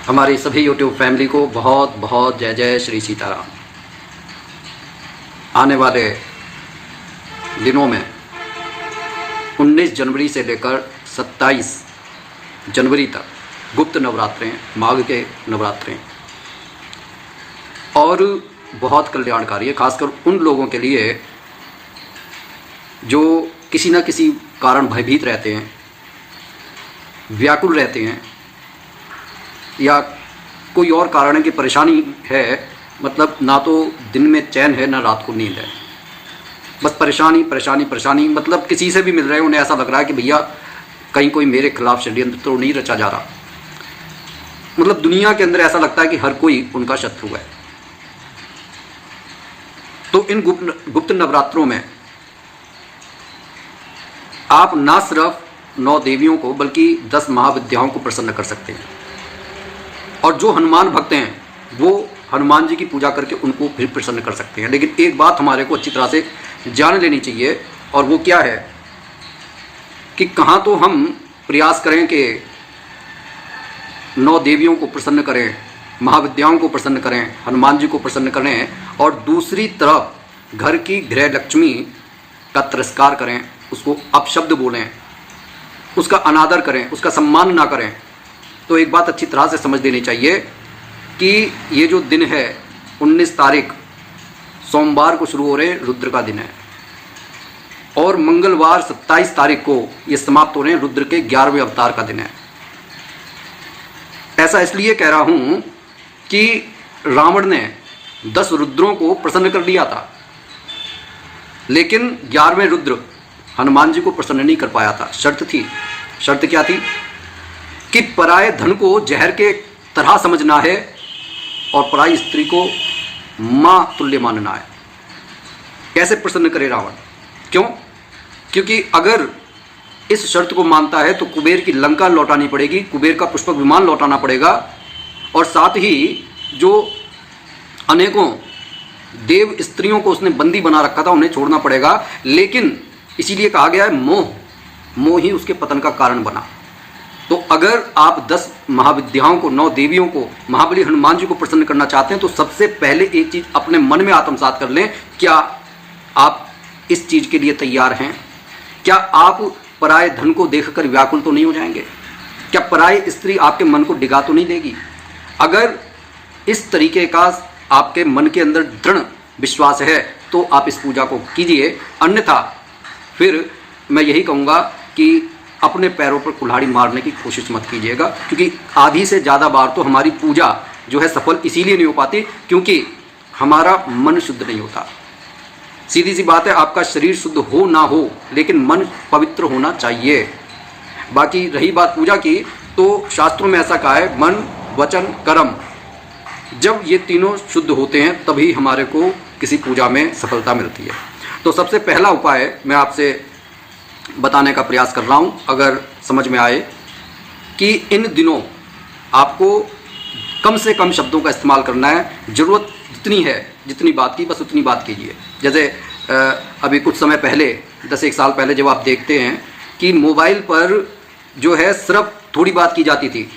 हमारी सभी YouTube family को बहुत बहुत जय जय श्री सीताराम। आने वाले दिनों में 19 जनवरी से लेकर 27 जनवरी तक गुप्त नवरात्रें, माघ के नवरात्रें और बहुत कल्याणकारी है, खासकर उन लोगों के लिए जो किसी न किसी कारण भयभीत रहते हैं, व्याकुल रहते हैं या कोई और कारण है कि परेशानी है, मतलब ना तो दिन में चैन है ना रात को नींद है, बस परेशानी परेशानी परेशानी। मतलब किसी से भी मिल रहे हैं उन्हें ऐसा लग रहा है कि भैया कहीं कोई मेरे खिलाफ षड्यंत्र तो नहीं रचा जा रहा। मतलब दुनिया के अंदर ऐसा लगता है कि हर कोई उनका शत्रु है। तो इन गुप्त नवरात्रों में आप ना सिर्फ 9 देवियों को बल्कि 10 महाविद्याओं को प्रसन्न कर सकते हैं। और जो हनुमान भक्त हैं वो हनुमान जी की पूजा करके उनको फिर प्रसन्न कर सकते हैं। लेकिन एक बात हमारे को अच्छी तरह से जान लेनी चाहिए, और वो क्या है कि कहाँ तो हम प्रयास करें कि 9 देवियों को प्रसन्न करें, महाविद्याओं को प्रसन्न करें, हनुमान जी को प्रसन्न करें, और दूसरी तरफ घर की गृह लक्ष्मी का तिरस्कार करें, उसको अपशब्द बोलें, उसका अनादर करें, उसका सम्मान ना करें। तो एक बात अच्छी तरह से समझ लेनी चाहिए कि ये जो दिन है 19 तारीख सोमवार को शुरू हो रहे रुद्र का दिन है, और मंगलवार 27 तारीख को ये समाप्त हो रहे हैं रुद्र के 11वें अवतार का दिन है। ऐसा इसलिए कह रहा हूं कि रावण ने 10 रुद्रों को प्रसन्न कर लिया था, लेकिन 11वें रुद्र हनुमान जी को प्रसन्न नहीं कर पाया था। शर्त क्या थी कि पराये धन को जहर के तरह समझना है और पराई स्त्री को मां तुल्य मानना है। कैसे प्रसन्न करे रावण? क्यों? क्योंकि अगर इस शर्त को मानता है तो कुबेर की लंका लौटानी पड़ेगी, कुबेर का पुष्पक विमान लौटाना पड़ेगा, और साथ ही जो अनेकों देव स्त्रियों को उसने बंदी बना रखा था उन्हें छोड़ना पड़ेगा। लेकिन इसीलिए कहा गया है मोह ही उसके पतन का कारण बना। तो अगर आप 10 महाविद्याओं को, 9 देवियों को, महाबली हनुमान जी को प्रसन्न करना चाहते हैं तो सबसे पहले एक चीज अपने मन में आत्मसात कर लें, क्या आप इस चीज के लिए तैयार हैं? क्या आप पराये धन को देखकर व्याकुल तो नहीं हो जाएंगे? क्या पराई स्त्री आपके मन को डिगा तो नहीं देगी? अगर इस तरीके का आपके मन के अंदर दृढ़ विश्वास है तो आप इस पूजा को कीजिए, अन्यथा फिर मैं यही कहूँगा कि अपने पैरों पर कुल्हाड़ी मारने की कोशिश मत कीजिएगा, क्योंकि आधी से ज़्यादा बार तो हमारी पूजा जो है सफल इसीलिए नहीं हो पाती क्योंकि हमारा मन शुद्ध नहीं होता। सीधी सी बात है, आपका शरीर शुद्ध हो ना हो लेकिन मन पवित्र होना चाहिए। बाकी रही बात पूजा की, तो शास्त्रों में ऐसा कहा है मन, वचन, कर्म, जब ये तीनों शुद्ध होते हैं तभी हमारे को किसी पूजा में सफलता मिलती है। तो सबसे पहला उपाय मैं आपसे बताने का प्रयास कर रहा हूं, अगर समझ में आए, कि इन दिनों आपको कम से कम शब्दों का इस्तेमाल करना है। ज़रूरत जितनी है, जितनी बात की बस उतनी बात कीजिए। जैसे अभी कुछ समय पहले, 10-1 साल पहले जब आप देखते हैं कि मोबाइल पर जो है सिर्फ थोड़ी बात की जाती थी,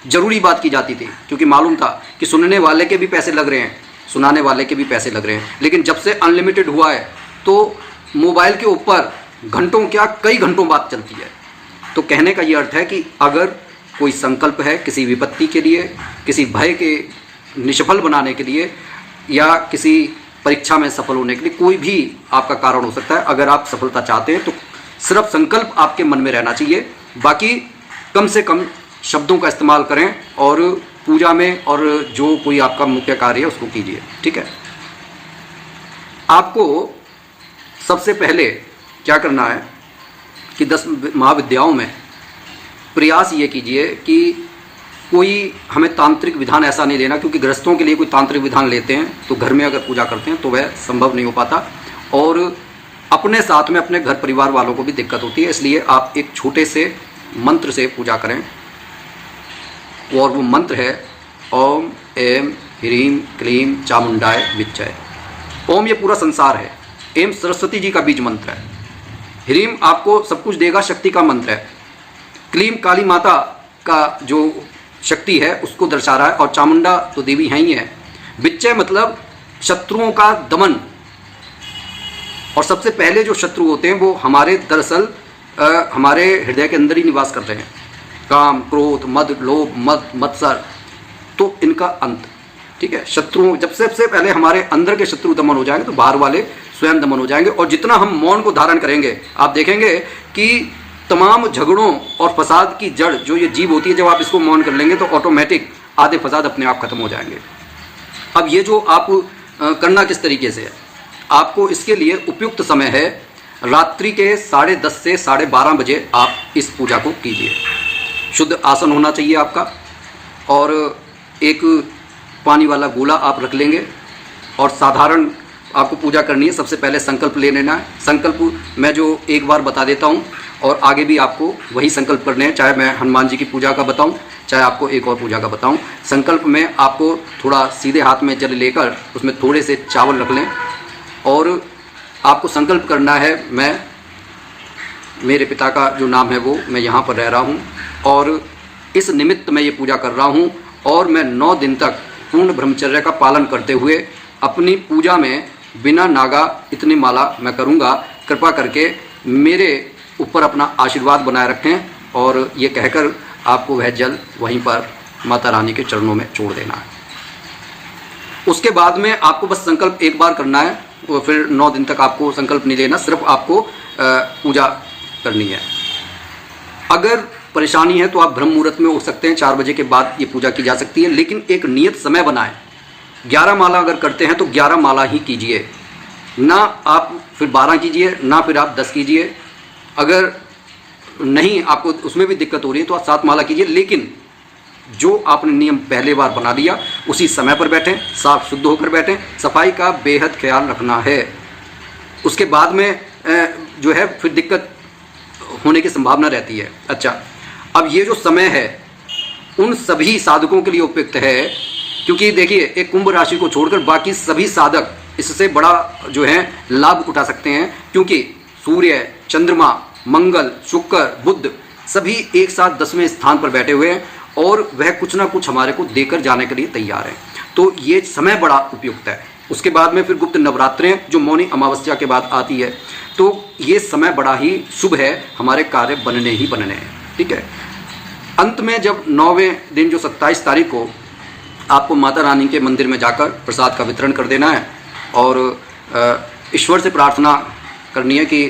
ज़रूरी बात की जाती थी, क्योंकि मालूम था कि सुनने वाले के भी पैसे लग रहे हैं, सुनाने वाले के भी पैसे लग रहे हैं। लेकिन जब से अनलिमिटेड हुआ है तो मोबाइल के ऊपर घंटों क्या कई घंटों बात चलती है। तो कहने का ये अर्थ है कि अगर कोई संकल्प है किसी विपत्ति के लिए, किसी भय के निष्फल बनाने के लिए, या किसी परीक्षा में सफल होने के लिए, कोई भी आपका कारण हो सकता है। अगर आप सफलता चाहते हैं तो सिर्फ संकल्प आपके मन में रहना चाहिए, बाकी कम से कम शब्दों का इस्तेमाल करें और पूजा में और जो कोई आपका मुख्य कार्य है उसको कीजिए। ठीक है। आपको सबसे पहले क्या करना है कि 10 महाविद्याओं में प्रयास ये कीजिए कि कोई हमें तांत्रिक विधान ऐसा नहीं लेना, क्योंकि गृहस्थों के लिए कोई तांत्रिक विधान लेते हैं तो घर में अगर पूजा करते हैं तो वह संभव नहीं हो पाता, और अपने साथ में अपने घर परिवार वालों को भी दिक्कत होती है। इसलिए आप एक छोटे से मंत्र से पूजा करें, और वो मंत्र है ओम ऐं ह्रीं क्लीं चामुंडाय विच्चय। ओम ये पूरा संसार है, ऐं सरस्वती जी का बीज मंत्र है, ह्रीं आपको सब कुछ देगा, शक्ति का मंत्र है, क्लीं काली माता का जो शक्ति है उसको दर्शा रहा है। और चामुंडा तो देवी हैं ही है। विच्चय मतलब शत्रुओं का दमन। और सबसे पहले जो शत्रु होते हैं वो हमारे दरअसल हमारे हृदय के अंदर ही निवास कर रहे हैं। काम, क्रोध, मद, लोभ, मत्सर, तो इनका अंत। ठीक है, शत्रुओं जब सबसे पहले हमारे अंदर के शत्रु दमन हो जाएंगे तो बाहर वाले स्वयं दमन हो जाएंगे। और जितना हम मौन को धारण करेंगे आप देखेंगे कि तमाम झगड़ों और फसाद की जड़ जो ये जीव होती है, जब आप इसको मौन कर लेंगे तो ऑटोमेटिक आधे फसाद अपने आप खत्म हो जाएंगे। अब ये जो आप करना किस तरीके से है, आपको इसके लिए उपयुक्त समय है रात्रि के 10:30 से 12:30 बजे आप इस पूजा को कीजिए। शुद्ध आसन होना चाहिए आपका, और एक पानी वाला गोला आप रख लेंगे, और साधारण आपको पूजा करनी है। सबसे पहले संकल्प ले लेना है। संकल्प मैं जो एक बार बता देता हूँ और आगे भी आपको वही संकल्प करने हैं, चाहे मैं हनुमान जी की पूजा का बताऊँ चाहे आपको एक और पूजा का बताऊँ। संकल्प में आपको थोड़ा सीधे हाथ में जल लेकर उसमें थोड़े से चावल रख लें, और आपको संकल्प करना है मैं मेरे पिता का जो नाम है वो मैं यहाँ पर रह रहा हूँ और इस निमित्त मैं ये पूजा कर रहा हूँ, और मैं 9 दिन तक पूर्ण ब्रह्मचर्य का पालन करते हुए अपनी पूजा में बिना नागा इतनी माला मैं करूँगा। कृपा करके मेरे ऊपर अपना आशीर्वाद बनाए रखें। और ये कहकर आपको वह जल वहीं पर माता रानी के चरणों में छोड़ देना है। उसके बाद में आपको बस संकल्प एक बार करना है, और फिर 9 दिन तक आपको संकल्प नहीं लेना, सिर्फ आपको पूजा करनी है। अगर परेशानी है तो आप ब्रह्म मुहूर्त में उठ सकते हैं, 4 बजे के बाद ये पूजा की जा सकती है, लेकिन एक नियत समय बनाएं। 11 माला अगर करते हैं तो 11 माला ही कीजिए, ना आप फिर 12 कीजिए, ना फिर आप 10 कीजिए। अगर नहीं आपको उसमें भी दिक्कत हो रही है तो आप 7 माला कीजिए, लेकिन जो आपने नियम पहले बार बना दिया उसी समय पर बैठें, साफ शुद्ध होकर बैठें। सफाई का बेहद ख्याल रखना है। उसके बाद में जो है फिर दिक्कत होने की संभावना रहती है। अच्छा, अब ये जो समय है उन सभी साधकों के लिए उपयुक्त है, क्योंकि देखिए एक कुंभ राशि को छोड़कर बाकी सभी साधक इससे बड़ा जो है लाभ उठा सकते हैं, क्योंकि सूर्य, चंद्रमा, मंगल, शुक्र, बुध सभी एक साथ 10वें स्थान पर बैठे हुए हैं और वह कुछ ना कुछ हमारे को देकर जाने के लिए तैयार है। तो ये समय बड़ा उपयुक्त है। उसके बाद में फिर गुप्त नवरात्रें जो मौनी अमावस्या के बाद आती है, तो ये समय बड़ा ही शुभ है, हमारे कार्य बनने ही बनने हैं। ठीक है, अंत में जब 9वें दिन जो 27 तारीख को आपको माता रानी के मंदिर में जाकर प्रसाद का वितरण कर देना है, और ईश्वर से प्रार्थना करनी है कि,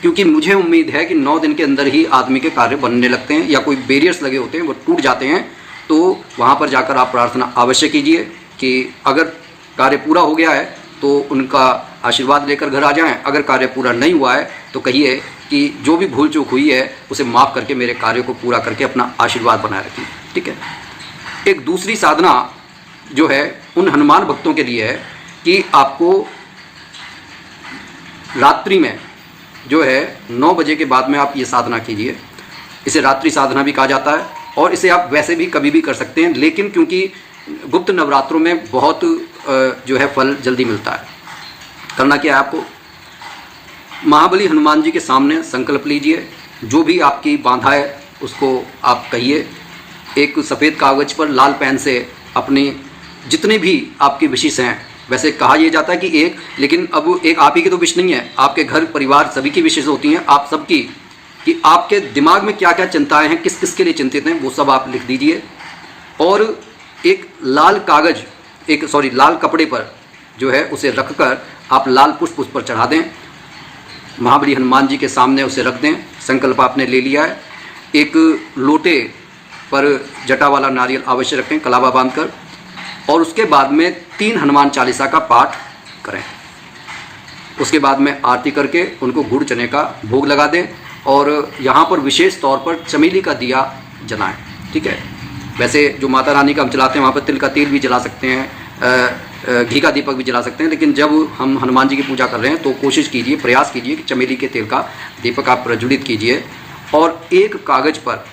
क्योंकि मुझे उम्मीद है कि 9 दिन के अंदर ही आदमी के कार्य बनने लगते हैं, या कोई बैरियर्स लगे होते हैं वो टूट जाते हैं, तो वहाँ पर जाकर आप प्रार्थना अवश्य कीजिए कि अगर कार्य पूरा हो गया है तो उनका आशीर्वाद लेकर घर आ जाएं। अगर कार्य पूरा नहीं हुआ है तो कहिए कि जो भी भूल चूक हुई है उसे माफ़ करके मेरे कार्य को पूरा करके अपना आशीर्वाद बनाए रखिए। ठीक है, एक दूसरी साधना जो है उन हनुमान भक्तों के लिए है कि आपको रात्रि में जो है 9 बजे के बाद में आप ये साधना कीजिए। इसे रात्रि साधना भी कहा जाता है, और इसे आप वैसे भी कभी भी कर सकते हैं, लेकिन क्योंकि गुप्त नवरात्रों में बहुत जो है फल जल्दी मिलता है। करना क्या है आपको, महाबली हनुमान जी के सामने संकल्प लीजिए, जो भी आपकी बाधा है उसको आप कहिए। एक सफ़ेद कागज़ पर लाल पेन से अपनी जितने भी आपके विशेष हैं, वैसे कहा यह जाता है कि एक, लेकिन अब एक आप ही की तो विश नहीं है, आपके घर परिवार सभी की विशेष होती हैं, आप सबकी, कि आपके दिमाग में क्या क्या चिंताएं हैं, किस किस के लिए चिंतित हैं, वो सब आप लिख दीजिए। और एक लाल कागज़, लाल कपड़े पर जो है उसे रखकर आप लाल पुष्प उस पर चढ़ा दें, महाबली हनुमान जी के सामने उसे रख दें। संकल्प आपने ले लिया है। एक लोटे पर जटा वाला नारियल अवश्य रखें कलावा बांधकर, और उसके बाद में 3 हनुमान चालीसा का पाठ करें। उसके बाद में आरती करके उनको गुड़ चने का भोग लगा दें, और यहाँ पर विशेष तौर पर चमेली का दिया जलाएं। ठीक है, वैसे जो माता रानी का हम जलाते हैं वहाँ पर तिल का तेल भी जला सकते हैं, घी का दीपक भी जला सकते हैं, लेकिन जब हम हनुमान जी की पूजा कर रहे हैं तो कोशिश कीजिए, प्रयास कीजिए कि चमेली के तेल का दीपक आप प्रज्वलित कीजिए। और एक कागज़ पर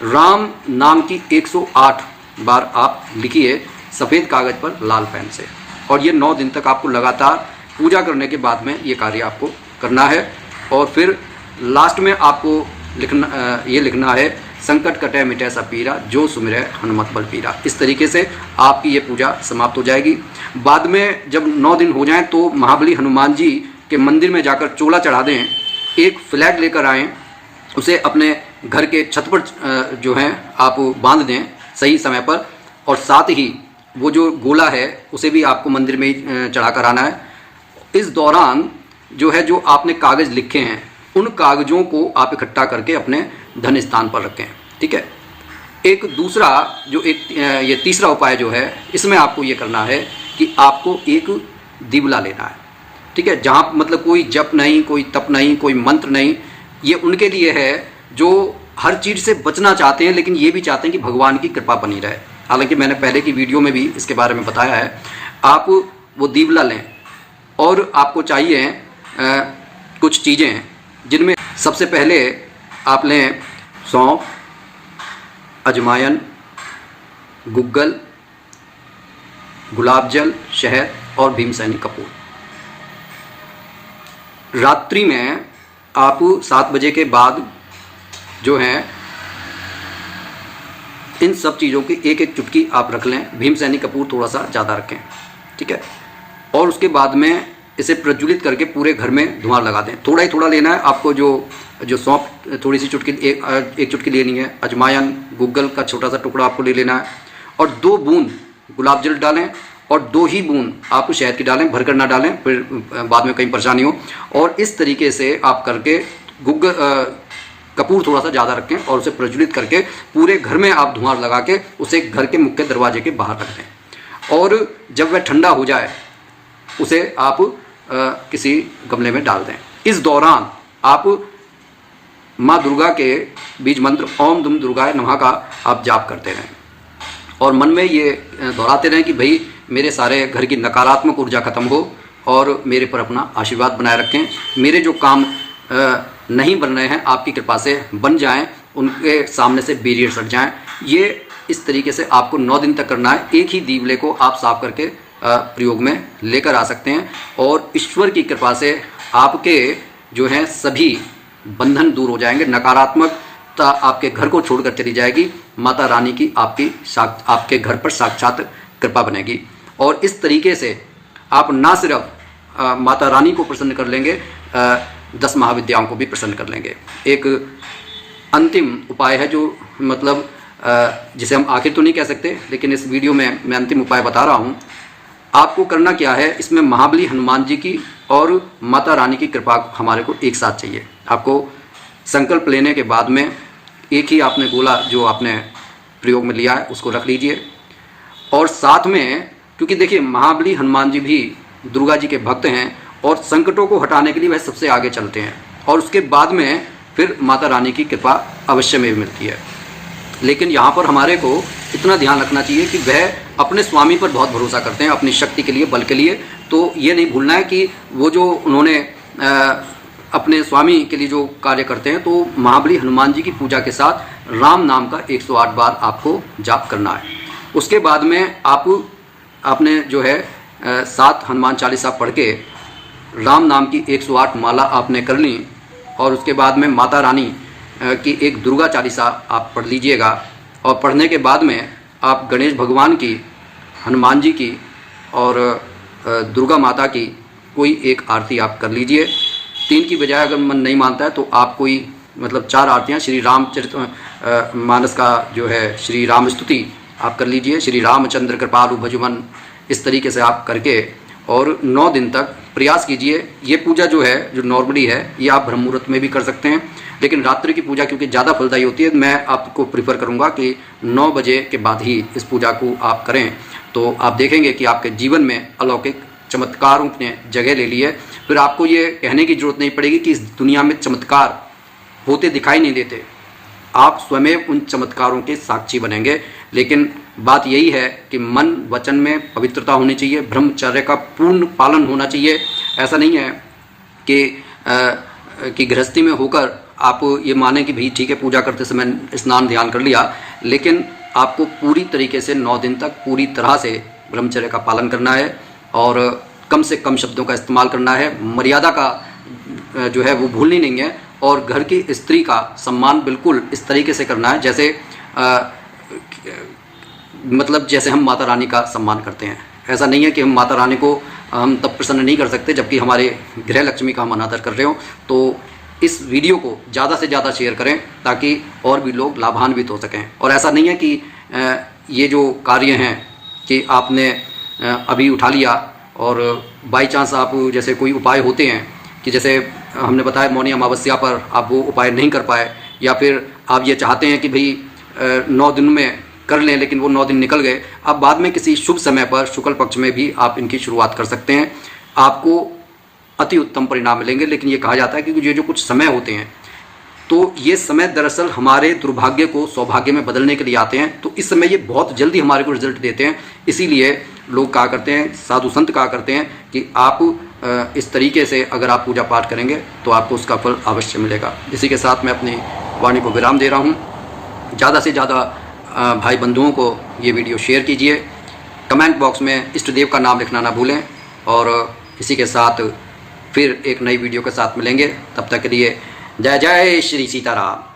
राम नाम की 108 बार आप लिखिए, सफ़ेद कागज़ पर लाल पेन से, और ये 9 दिन तक आपको लगातार पूजा करने के बाद में ये कार्य आपको करना है। और फिर लास्ट में आपको लिखना है संकट कटे मिटे सब पीरा, जो सुमिरे हनुमत बल पीरा। इस तरीके से आपकी ये पूजा समाप्त हो जाएगी। बाद में जब 9 दिन हो जाएं तो महाबली हनुमान जी के मंदिर में जाकर चोला चढ़ा दें, एक फ्लैग लेकर आएँ, उसे अपने घर के छत पर जो है आप बांध दें सही समय पर, और साथ ही वो जो गोला है उसे भी आपको मंदिर में ही चढ़ा कर आना है। इस दौरान जो है जो आपने कागज़ लिखे हैं उन कागज़ों को आप इकट्ठा करके अपने धन स्थान पर रखें, ठीक है। एक दूसरा जो ये तीसरा उपाय जो है इसमें आपको ये करना है कि आपको एक दिवला लेना है, ठीक है, जहाँ मतलब कोई जप नहीं, कोई तप नहीं, कोई मंत्र नहीं। ये उनके लिए है जो हर चीज़ से बचना चाहते हैं लेकिन ये भी चाहते हैं कि भगवान की कृपा बनी रहे। हालांकि मैंने पहले की वीडियो में भी इसके बारे में बताया है। आप वो दिवला लें और आपको चाहिए कुछ चीज़ें, जिनमें सबसे पहले आप लें सौंफ, अजवाइन, गुग्गल, गुलाब जल, शहद और भीमसेनी कपूर। रात्रि में आप 7 बजे के बाद जो है इन सब चीज़ों की एक एक चुटकी आप रख लें। भीमसेनी कपूर थोड़ा सा ज़्यादा रखें, ठीक है। और उसके बाद में इसे प्रज्वलित करके पूरे घर में धुआं लगा दें। थोड़ा ही थोड़ा लेना है आपको। जो सौंफ थोड़ी सी चुटकी, एक चुटकी लेनी है। अजवाइन, गुग्गल का छोटा सा टुकड़ा आपको ले लेना है, और 2 बूंद गुलाब जल डालें और 2 ही बूंद आप शहद की डालें, भरकर ना डालें फिर बाद में कहीं परेशानी हो। और इस तरीके से आप करके कपूर थोड़ा सा ज़्यादा रखें और उसे प्रज्वलित करके पूरे घर में आप धुआं लगा के उसे घर के मुख्य दरवाजे के बाहर रख दें। और जब वह ठंडा हो जाए उसे आप किसी गमले में डाल दें। इस दौरान आप माँ दुर्गा के बीज मंत्र ओम दुम दुर्गाय नमः का आप जाप करते रहें और मन में ये दोहराते रहें कि भाई मेरे सारे घर की नकारात्मक ऊर्जा खत्म हो और मेरे पर अपना आशीर्वाद बनाए रखें। मेरे जो काम नहीं बन रहे हैं आपकी कृपा से बन जाएं, उनके सामने से बैरियर्स हट जाएं। ये इस तरीके से आपको 9 दिन तक करना है। एक ही दीवले को आप साफ करके प्रयोग में लेकर आ सकते हैं और ईश्वर की कृपा से आपके जो हैं सभी बंधन दूर हो जाएंगे। नकारात्मकता आपके घर को छोड़कर चली जाएगी। माता रानी की आपके घर पर साक्षात कृपा बनेगी। और इस तरीके से आप ना सिर्फ माता रानी को प्रसन्न कर लेंगे, 10 महाविद्याओं को भी प्रसन्न कर लेंगे। एक अंतिम उपाय है जो मतलब जिसे हम आखिर तो नहीं कह सकते, लेकिन इस वीडियो में मैं अंतिम उपाय बता रहा हूँ। आपको करना क्या है, इसमें महाबली हनुमान जी की और माता रानी की कृपा हमारे को एक साथ चाहिए। आपको संकल्प लेने के बाद में एक ही आपने गोला जो आपने प्रयोग में लिया है उसको रख लीजिए। और साथ में, क्योंकि देखिए महाबली हनुमान जी भी दुर्गा जी के भक्त हैं और संकटों को हटाने के लिए वह सबसे आगे चलते हैं, और उसके बाद में फिर माता रानी की कृपा अवश्य में मिलती है। लेकिन यहाँ पर हमारे को इतना ध्यान रखना चाहिए कि वह अपने स्वामी पर बहुत भरोसा करते हैं, अपनी शक्ति के लिए, बल के लिए। तो ये नहीं भूलना है कि वो जो उन्होंने अपने स्वामी के लिए जो कार्य करते हैं, तो महाबली हनुमान जी की पूजा के साथ राम नाम का 108 बार आपको जाप करना है। उसके बाद में आपने जो है 7 हनुमान चालीसा पढ़ के राम नाम की 108 माला आपने कर ली, और उसके बाद में माता रानी की एक दुर्गा चालीसा आप पढ़ लीजिएगा। और पढ़ने के बाद में आप गणेश भगवान की, हनुमान जी की और दुर्गा माता की कोई एक आरती आप कर लीजिए। 3 की बजाय अगर मन नहीं मानता है तो आप कोई मतलब 4 आरतियाँ श्री रामचरित मानस का जो है श्री राम स्तुति आप कर लीजिए, श्री रामचंद्र कृपालु भजमन, इस तरीके से आप करके और 9 दिन तक प्रयास कीजिए। ये पूजा जो है, जो नॉर्मली है, ये आप ब्रह्म मुहूर्त में भी कर सकते हैं, लेकिन रात्रि की पूजा क्योंकि ज़्यादा फलदायी होती है, मैं आपको प्रीफर करूंगा कि 9 बजे के बाद ही इस पूजा को आप करें। तो आप देखेंगे कि आपके जीवन में अलौकिक चमत्कारों ने जगह ले ली है। फिर आपको ये कहने की जरूरत नहीं पड़ेगी कि इस दुनिया में चमत्कार होते दिखाई नहीं देते, आप स्वयं उन चमत्कारों के साक्षी बनेंगे। लेकिन बात यही है कि मन वचन में पवित्रता होनी चाहिए, ब्रह्मचर्य का पूर्ण पालन होना चाहिए। ऐसा नहीं है कि गृहस्थी में होकर आप ये माने कि भाई ठीक है पूजा करते समय स्नान ध्यान कर लिया, लेकिन आपको पूरी तरीके से 9 दिन तक पूरी तरह से ब्रह्मचर्य का पालन करना है और कम से कम शब्दों का इस्तेमाल करना है। मर्यादा का जो है वो भूलनी नहीं है, और घर की स्त्री का सम्मान बिल्कुल इस तरीके से करना है जैसे मतलब जैसे हम माता रानी का सम्मान करते हैं। ऐसा नहीं है कि हम माता रानी को हम तब प्रसन्न नहीं कर सकते जबकि हमारे गृह लक्ष्मी का हम अनादर कर रहे हो। तो इस वीडियो को ज़्यादा से ज़्यादा शेयर करें ताकि और भी लोग लाभान्वित हो सकें। और ऐसा नहीं है कि ये जो कार्य हैं कि आपने अभी उठा लिया और बाई चांस आप जैसे कोई उपाय होते हैं कि जैसे हमने बताया मौनी अमावस्या पर आप वो उपाय नहीं कर पाए, या फिर आप ये चाहते हैं कि भाई 9 दिन में कर लें लेकिन वो 9 दिन निकल गए, आप बाद में किसी शुभ समय पर शुक्ल पक्ष में भी आप इनकी शुरुआत कर सकते हैं। आपको अति उत्तम परिणाम मिलेंगे। लेकिन ये कहा जाता है कि ये जो कुछ समय होते हैं तो ये समय दरअसल हमारे दुर्भाग्य को सौभाग्य में बदलने के लिए आते हैं। तो इस समय ये बहुत जल्दी हमारे को रिजल्ट देते हैं। इसीलिए लोग कहा करते हैं, साधु संत कहा करते हैं कि आप इस तरीके से अगर आप पूजा पाठ करेंगे तो आपको उसका फल अवश्य मिलेगा। इसी के साथ मैं अपनी वाणी को विराम दे रहा हूँ। ज़्यादा से ज़्यादा भाई बंधुओं को ये वीडियो शेयर कीजिए। कमेंट बॉक्स में इष्ट देव का नाम लिखना ना भूलें। और इसी के साथ फिर एक नई वीडियो के साथ मिलेंगे। तब तक के लिए जय जय श्री सीताराम।